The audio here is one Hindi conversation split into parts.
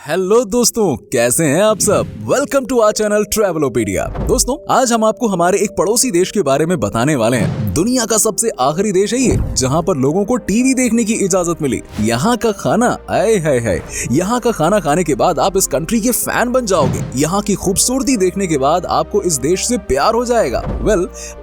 हेलो दोस्तों, कैसे हैं आप सब। Welcome to our channel Travelopedia. दोस्तों, आज हम आपको हमारे एक पड़ोसी देश के बारे में बताने वाले हैं। दुनिया का सबसे आखिरी देश है ये, जहां पर लोगों को टीवी देखने की इजाजत मिली। यहाँ का खाना आए है, यहाँ का खाना खाने के बाद आप इस कंट्री के फैन बन जाओगे। यहाँ की खूबसूरती देखने के बाद आपको इस देश से प्यार हो जाएगा।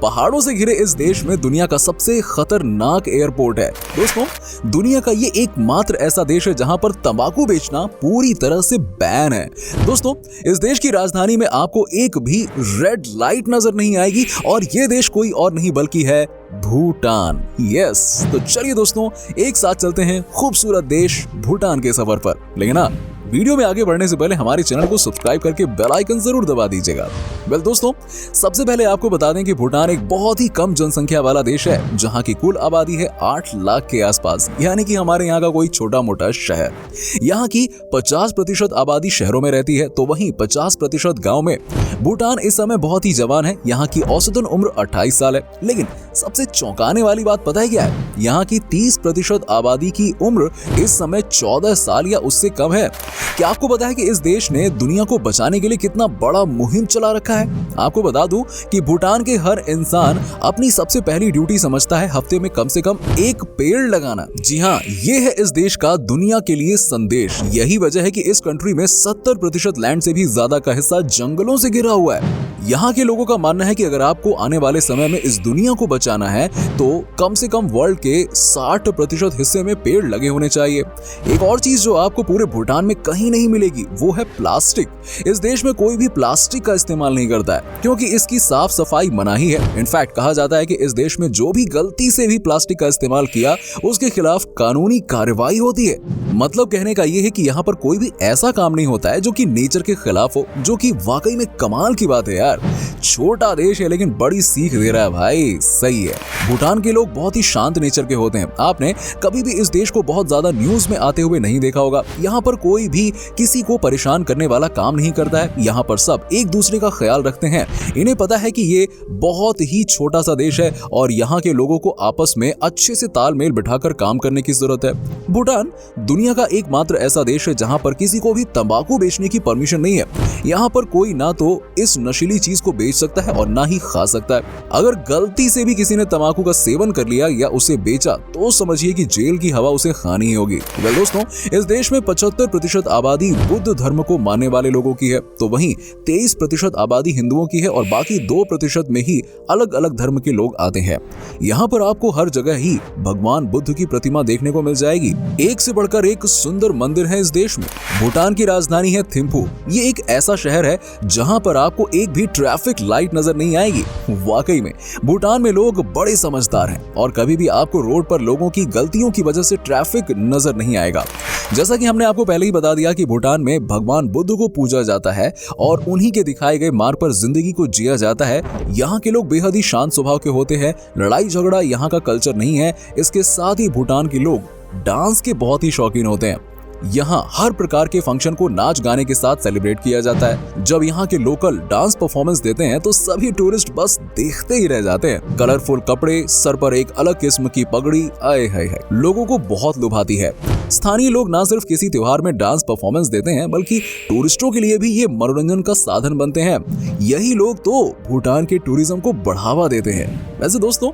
पहाड़ों से घिरे इस देश में दुनिया का सबसे खतरनाक एयरपोर्ट है। दोस्तों, दुनिया का ये एकमात्र ऐसा देश है जहां पर तंबाकू बेचना पूरी तरह से बैन है। दोस्तों, इस देश की राजधानी में आपको एक भी रेड लाइट नजर नहीं आएगी और ये देश कोई और नहीं बल्कि है भूटान। यस, तो चलिए दोस्तों, एक साथ चलते हैं खूबसूरत देश भूटान के सफर पर। लेकिन वीडियो में आगे बढ़ने से पहले हमारे चैनल को सब्सक्राइब करके बेल आइकन जरूर दबा दीजिएगा। दोस्तों, सबसे पहले आपको बता दें कि भूटान एक बहुत ही कम जनसंख्या वाला देश है, जहां की कुल आबादी है 8 लाख के आसपास, यानी कि हमारे यहाँ का कोई छोटा मोटा शहर। यहाँ की 50% आबादी शहरों में रहती है, तो वहीं 50% गाँव में। भूटान इस समय बहुत ही जवान है। यहाँ की औसतन उम्र 28 साल है। लेकिन सबसे चौंकाने वाली बात पता है क्या है? यहाँ की 30% आबादी की उम्र इस समय 14 साल या उससे कम है। क्या आपको पता है कि इस देश ने दुनिया को बचाने के लिए कितना बड़ा मुहिम चला रखा है? आपको बता दूं कि भूटान के हर इंसान अपनी सबसे पहली ड्यूटी समझता है हफ्ते में कम से कम एक पेड़ लगाना। जी हाँ, ये है इस देश का दुनिया के लिए संदेश। यही वजह है कि इस कंट्री में 70% लैंड से भी ज्यादा का हिस्सा जंगलों से घिरा हुआ है। यहाँ के लोगों का मानना है कि अगर आपको आने वाले समय में इस दुनिया को बचाना है तो कम से कम वर्ल्ड के 60% हिस्से में पेड़ लगे होने चाहिए। एक और चीज जो आपको पूरे भूटान में कहीं नहीं मिलेगी वो है प्लास्टिक। इस देश में कोई भी प्लास्टिक का इस्तेमाल नहीं करता है, क्योंकि इसकी साफ सफाई मनाही है। इनफैक्ट कहा जाता है कि इस देश में जो भी गलती से भी प्लास्टिक का इस्तेमाल किया उसके खिलाफ कानूनी कार्रवाई होती है। मतलब कहने का ये है कि यहाँ पर कोई भी ऐसा काम नहीं होता है जो कि नेचर के खिलाफ हो, जो कि वाकई में कमाल की बात है यार। छोटा देश है लेकिन बड़ी सीख दे रहा है भाई, सही है। भूटान के लोग बहुत ही शांत नेचर के होते हैं। आपने कभी भी इस देश को बहुत ज्यादा न्यूज में आते हुए नहीं देखा होगा। यहाँ पर कोई भी किसी को परेशान करने वाला काम नहीं करता है। यहाँ पर सब एक दूसरे का ख्याल रखते हैं। इन्हें पता है कि ये बहुत ही छोटा सा देश है और यहाँ के लोगों को आपस में अच्छे से तालमेल बिठाकर काम करने की जरूरत है। भूटान दुनिया का एकमात्र ऐसा देश है जहाँ पर किसी को भी तंबाकू बेचने की परमिशन नहीं है। यहाँ पर कोई ना तो इस नशीली चीज को बेच सकता है और ना ही खा सकता है। अगर गलती से भी किसी ने तंबाकू का सेवन कर लिया या उसे बेचा तो समझिए कि जेल की हवा उसे खानी ही होगी। दोस्तों, इस देश में 75% आबादी बुद्ध धर्म को मानने वाले लोगों की है, तो वहीं 23% आबादी हिंदुओं की है और बाकी 2% में ही अलग अलग धर्म के लोग आते हैं। यहाँ पर आपको हर जगह ही भगवान बुद्ध की प्रतिमा देखने को मिल जाएगी। एक से बढ़कर एक सुंदर मंदिर है इस देश में। भूटान की राजधानी है थिम्पू। ये एक ऐसा शहर है जहाँ पर आपको एक भी ट्रैफिक लाइट नजर नहीं आएगी। वाकई में भूटान में लोग बड़े समझदार हैं और कभी भी आपको रोड पर लोगों की गलतियों की वजह से ट्रैफिक नजर नहीं आएगा। जैसा कि हमने आपको पहले ही बता दिया कि भूटान में भगवान बुद्ध को पूजा जाता है और उन्हीं के दिखाए गए मार्ग पर जिंदगी को जिया जाता है। यहाँ के लोग बेहद ही शांत स्वभाव के होते हैं। लड़ाई झगड़ा यहाँ का कल्चर नहीं है। इसके साथ ही भूटान के लोग डांस के बहुत ही शौकीन होते हैं। यहाँ हर प्रकार के फंक्शन को नाच गाने के साथ सेलिब्रेट किया जाता है। जब यहाँ के लोकल डांस परफॉर्मेंस देते हैं तो सभी टूरिस्ट बस देखते ही रह जाते हैं। कलरफुल कपड़े, सर पर एक अलग किस्म की पगड़ी, आए है लोगों को बहुत लुभाती है। स्थानीय लोग न सिर्फ किसी त्योहार में डांस परफॉर्मेंस देते हैं बल्कि टूरिस्टों के लिए भी ये मनोरंजन का साधन बनते हैं। यही लोग तो भूटान के टूरिज्म को बढ़ावा देते हैं। वैसे दोस्तों,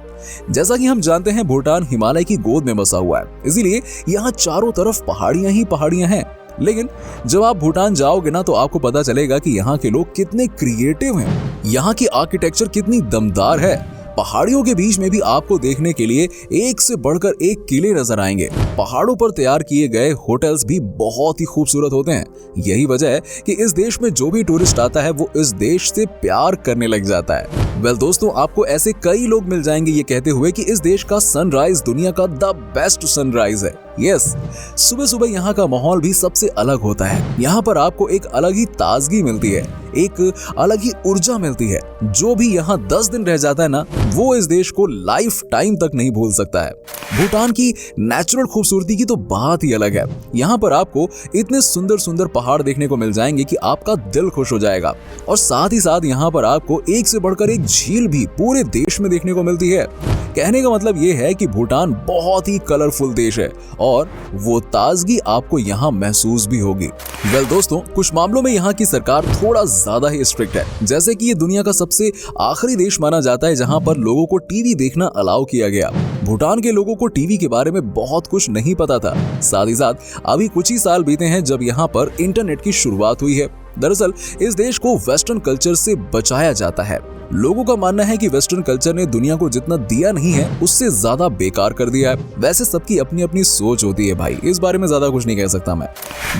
जैसा कि हम जानते हैं भूटान हिमालय की गोद में बसा हुआ है, इसीलिए यहाँ चारों तरफ पहाड़ियां ही पहाड़ियां हैं। लेकिन जब आप भूटान जाओगे ना तो आपको पता चलेगा कि यहाँ के लोग कितने क्रिएटिव हैं। यहाँ की आर्किटेक्चर कितनी दमदार है। पहाड़ियों के बीच में भी आपको देखने के लिए एक से बढ़कर एक किले नजर आएंगे। पहाड़ों पर तैयार किए गए होटल्स भी बहुत ही खूबसूरत होते हैं। यही वजह है कि इस देश में जो भी टूरिस्ट आता है वो इस देश से प्यार करने लग जाता है। दोस्तों, आपको ऐसे कई लोग मिल जाएंगे ये कहते हुए कि इस देश का सनराइज दुनिया का द बेस्ट सनराइज है। यस, सुबह सुबह यहाँ का माहौल भी सबसे अलग होता है। यहाँ पर आपको एक अलग ही ताजगी मिलती है, एक अलग ही ऊर्जा मिलती है। जो भी यहाँ 10 दिन रह जाता है ना, वो इस देश को लाइफ टाइम तक नहीं भूल सकता है। भूटान की नेचुरल खूबसूरती की तो बात ही अलग है। यहाँ पर आपको इतने सुंदर सुंदर पहाड़ देखने को मिल जाएंगे कि आपका दिल खुश हो जाएगा। और साथ ही साथ यहाँ पर आपको एक से बढ़कर एक झील भी पूरे देश में देखने को मिलती है। कहने का मतलब ये है कि भूटान बहुत ही कलरफुल देश है और वो ताजगी आपको यहाँ महसूस भी होगी। वेल दोस्तों, कुछ मामलों में यहाँ की सरकार थोड़ा ज्यादा ही स्ट्रिक्ट है, जैसे कि ये दुनिया का सबसे आखिरी देश माना जाता है जहाँ पर लोगों को टीवी देखना अलाउ किया गया। भूटान के लोगों को टीवी के बारे में बहुत कुछ नहीं पता था। साथ ही साथ अभी कुछ ही साल बीते हैं जब यहाँ पर इंटरनेट की शुरुआत हुई है। दरअसल इस देश को वेस्टर्न कल्चर से बचाया जाता है। लोगों का मानना है कि वेस्टर्न कल्चर ने दुनिया को जितना दिया नहीं है उससे ज्यादा बेकार कर दिया है। वैसे सबकी अपनी अपनी सोच होती है भाई, इस बारे में ज्यादा कुछ नहीं कह सकता मैं।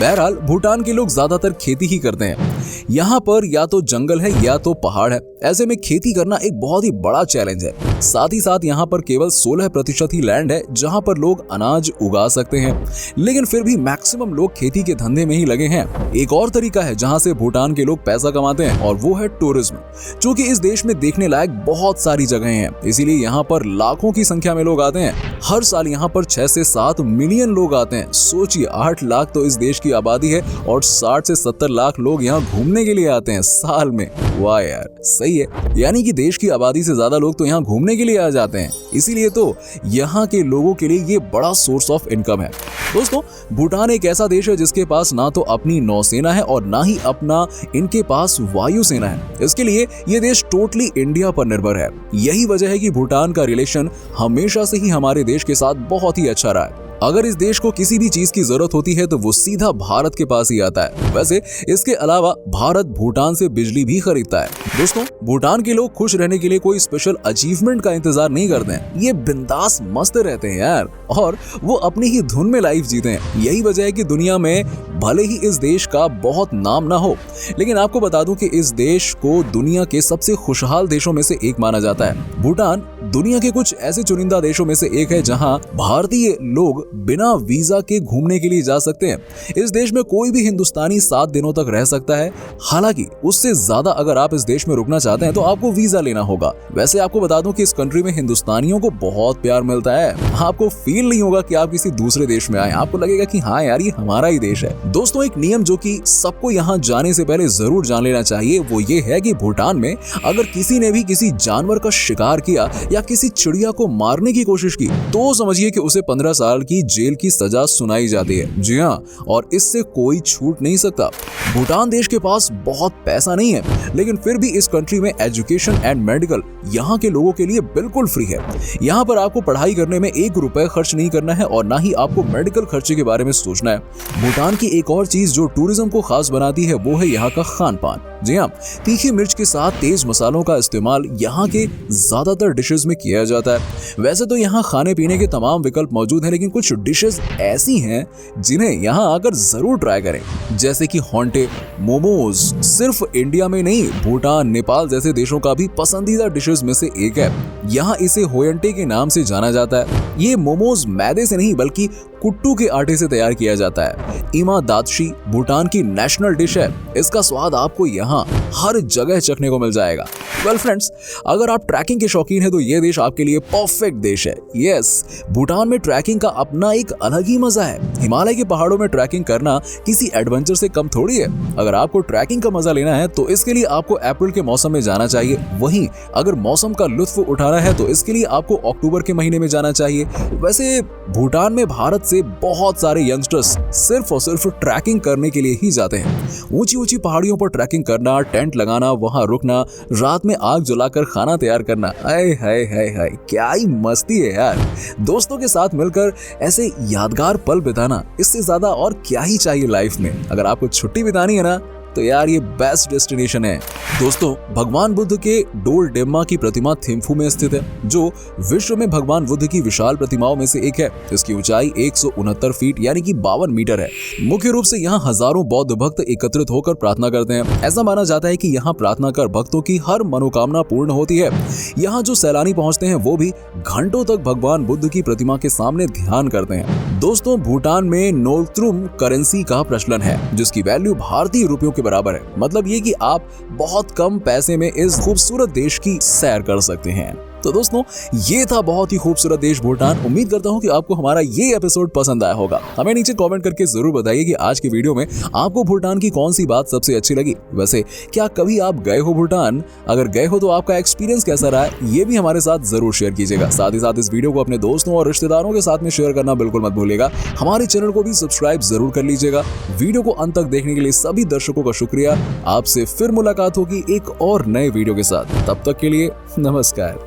बहरहाल भूटान के लोग ज्यादातर खेती ही करते हैं। यहाँ पर या तो जंगल है या तो पहाड़ है, ऐसे में खेती करना एक बहुत ही बड़ा चैलेंज है। साथ ही साथ यहाँ पर केवल 16% ही लैंड है जहाँ पर लोग अनाज उगा सकते हैं, लेकिन फिर भी मैक्सिमम लोग खेती के धंधे में ही लगे हैं। एक और तरीका है जहाँ से भूटान के लोग पैसा कमाते हैं और वो है टूरिज्म। चूंकि इस देश में देखने लायक बहुत सारी जगहें हैं, इसीलिए यहाँ पर लाखों की संख्या में लोग आते हैं। हर साल यहाँ पर 6 से 7 मिलियन लोग आते हैं। सोचिए 8 लाख तो इस देश की आबादी है और 60 से 70 लाख लोग यहाँ घूमने के लिए आते हैं साल में। वाह यार, सही है। यानी कि देश की आबादी से ज्यादा लोग तो यहाँ घूमने के लिए आ जाते हैं, इसीलिए तो यहाँ के लोगों के लिए ये बड़ा सोर्स ऑफ इनकम है। दोस्तों, भूटान एक ऐसा देश है जिसके पास ना तो अपनी नौसेना है और ना ही अपना इनके पास वायुसेना है। इसके लिए ये देश टोटली इंडिया पर निर्भर है। यही वजह है कि भूटान का रिलेशन हमेशा से ही हमारे देश के साथ बहुत ही अच्छा रहा है। अगर इस देश को किसी भी चीज की जरूरत होती है तो वो सीधा भारत के पास ही आता है। वैसे इसके अलावा भारत भूटान से बिजली भी खरीदता है। दोस्तों, भूटान के लोग खुश रहने के लिए कोई स्पेशल अचीवमेंट का इंतजार नहीं करते हैं। ये बिंदास मस्त रहते हैं यार, और वो अपनी ही धुन में लाइफ जीते हैं। यही वजह है कि दुनिया में भले ही इस देश का बहुत नाम ना हो, लेकिन आपको बता दूं कि इस देश को दुनिया के सबसे खुशहाल देशों में से एक माना जाता है। भूटान दुनिया के कुछ ऐसे चुनिंदा देशों में से एक है जहां भारतीय लोग बिना वीजा के घूमने के लिए जा सकते हैं। इस देश में कोई भी हिंदुस्तानी 7 दिनों तक रह सकता है। हालांकि उससे ज्यादा अगर आप इस देश में रुकना चाहते हैं तो आपको वीजा लेना होगा। वैसे आपको बता दूं कि इस कंट्री में हिंदुस्तानियों को बहुत प्यार मिलता है। आपको फील नहीं होगा कि आप किसी दूसरे देश में आए, आपको लगेगा कि हाँ यार, ये हमारा ही देश है। दोस्तों, एक नियम जो कि सबको यहाँ जाने से पहले जरूर जान लेना चाहिए वो ये है कि भूटान में अगर किसी ने भी किसी जानवर का शिकार किया या किसी चिड़िया को मारने की कोशिश की तो समझिए कि उसे 15 साल की जेल की सजा सुनाई जाती है। जी हाँ, और इससे कोई छूट नहीं सकता। भूटान देश के पास बहुत पैसा नहीं है, लेकिन फिर भी इस कंट्री में एजुकेशन एंड मेडिकल यहाँ के लोगों के लिए बिल्कुल फ्री है। यहाँ पर आपको पढ़ाई करने में 1 रुपए खर्च नहीं करना है और ना ही आपको मेडिकल खर्चे के बारे में सोचना है। भूटान की एक और चीज जो टूरिज्म को खास बनाती है वो है यहाँ का खान पान। जी हाँ, तीखी मिर्च के साथ तेज मसालों का इस्तेमाल यहाँ के ज्यादातर डिशेस में किया जाता है। वैसे तो यहाँ खाने पीने के तमाम विकल्प मौजूद हैं, लेकिन कुछ डिशेस ऐसी हैं जिन्हें यहाँ आकर जरूर ट्राई करें, जैसे कि होंटे मोमोज। सिर्फ इंडिया में नहीं, भूटान, नेपाल जैसे देशों का भी पसंदीदा डिशेस में से एक है। यहाँ इसे होयंटे के नाम से जाना जाता है। ये मोमोज मैदे से नहीं बल्कि कुट्टू के आटे से तैयार किया जाता है। इमा दातशी भूटान की नेशनल डिश है। इसका स्वाद आपको यहाँ हर जगह चखने को मिल जाएगा। वेल फ्रेंड्स, अगर आप ट्रैकिंग के शौकीन हैं तो ये देश आपके लिए परफेक्ट देश है। यस, भूटान में ट्रैकिंग का अपना एक अलग ही मजा है। हिमालय के पहाड़ों में ट्रैकिंग करना किसी एडवेंचर से कम थोड़ी है। अगर आपको ट्रैकिंग का मजा लेना है तो इसके लिए आपको अप्रैल के मौसम में जाना चाहिए। वहीं अगर मौसम का लुत्फ उठाना है तो इसके लिए आपको अक्टूबर के महीने में जाना चाहिए। वैसे भूटान में भारत से बहुत सारे यंगस्टर्स सिर्फ और सिर्फ ट्रैकिंग करने के लिए ही जाते हैं। ऊंची ऊंची पहाड़ियों पर ट्रैकिंग करना, टेंट लगाना, वहां रुकना, रात में आग जलाकर खाना तैयार करना, आए हाय हाय हाय, क्या ही मस्ती है यार। दोस्तों के साथ मिलकर ऐसे यादगार पल बिताना, इससे ज्यादा और क्या ही चाहिए लाइफ में। अगर आपको छुट्टी बितानी है ना तो यार ये बेस्ट डेस्टिनेशन है। दोस्तों, भगवान बुद्ध के डोल डेम्मा की प्रतिमा थिम्फू में स्थित है, जो विश्व में भगवान बुद्ध की विशाल प्रतिमाओं में से एक है। इसकी ऊंचाई 169 फीट यानी कि 52 मीटर है। मुख्य रूप से यहाँ हजारों बौद्ध भक्त एकत्रित होकर प्रार्थना करते हैं। ऐसा माना जाता है कि यहाँ प्रार्थना कर भक्तों की हर मनोकामना पूर्ण होती है। यहाँ जो सैलानी पहुंचते हैं वो भी घंटों तक भगवान बुद्ध की प्रतिमा के सामने ध्यान करते हैं। दोस्तों, भूटान में नोल्ट्रुम करेंसी का प्रचलन है, जिसकी वैल्यू भारतीय रुपयों के बराबर है। मतलब ये कि आप बहुत कम पैसे में इस खूबसूरत देश की सैर कर सकते हैं। तो दोस्तों ये था बहुत ही खूबसूरत देश भूटान। उम्मीद करता हूँ कि आपको हमारा ये एपिसोड पसंद आया होगा। हमें नीचे कमेंट करके जरूर बताइए कि आज की वीडियो में आपको भूटान की कौन सी बात सबसे अच्छी लगी। वैसे क्या कभी आप गए हो भूटान? अगर गए हो तो आपका एक्सपीरियंस कैसा रहा है ये भी हमारे साथ जरूर शेयर कीजिएगा। साथ ही साथ इस वीडियो को अपने दोस्तों और रिश्तेदारों के साथ में शेयर करना बिल्कुल मत भूलिएगा। हमारे चैनल को भी सब्सक्राइब जरूर कर लीजिएगा। वीडियो को अंत तक देखने के लिए सभी दर्शकों का शुक्रिया। आपसे फिर मुलाकात होगी एक और नए वीडियो के साथ। तब तक के लिए नमस्कार।